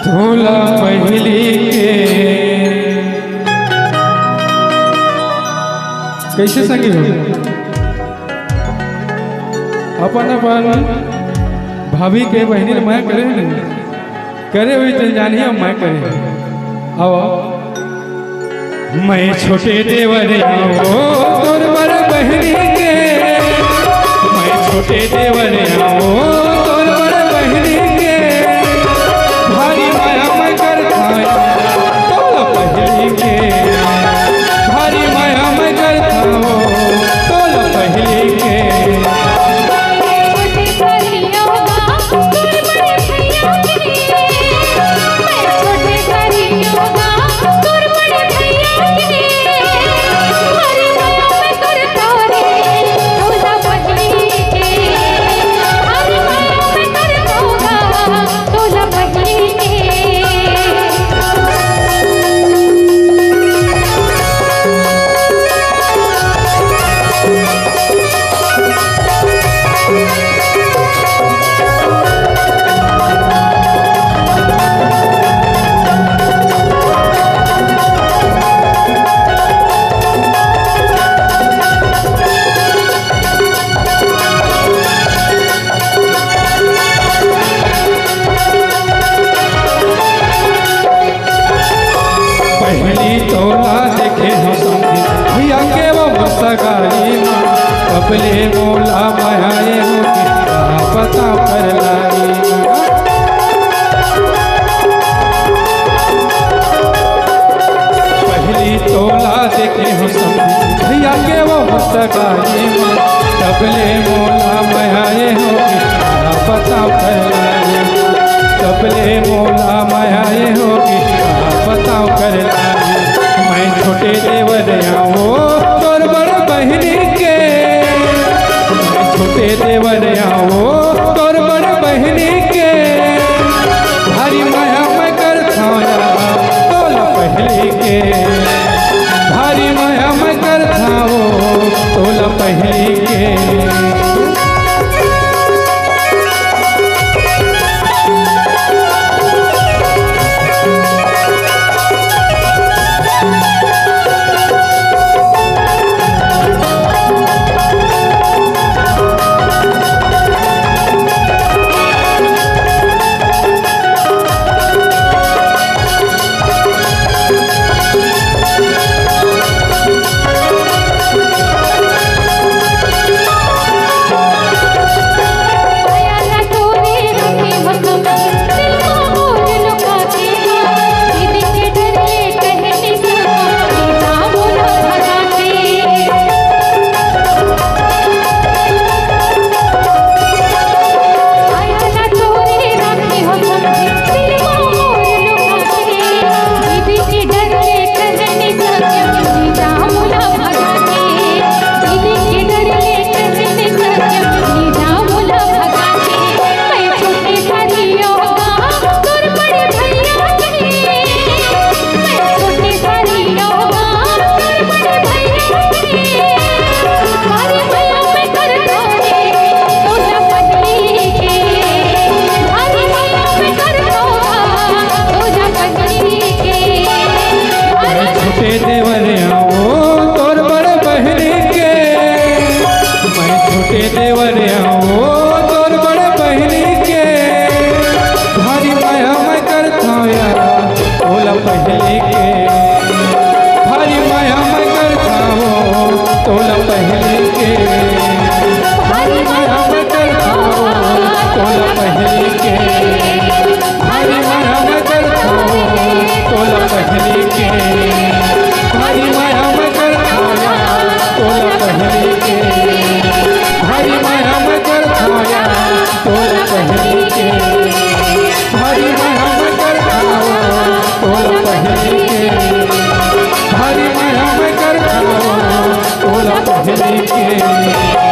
तोला पहली के कैसे संगी हो अपन अपन भाभी के बहनी मैं करे करे हुई तो जानिए मैं करे आओ मैं छोटे देवर आओ तोर बड़ बहनी के मैं छोटे देवर आओ तोर बड़ बहनी के भारी माया मैं करता तोला पहली के भारी माया मैं करता तोला पहली के कबले मोला मायाए होगी पता कर लाई पहली तोला देखे हो सब भैया के वो सगाई कबले मोला मायाए होगी पता कर लाई कबले मोला मायाए होगी पता कर लाई मैं छोटे देवर आओ तोर बड़ बहनी के छोटे देवर आओ तोर बड़ बहनी के भारी माया मैं करता तोला पहली के भारी माया मैं करता तोला पहली के पहली के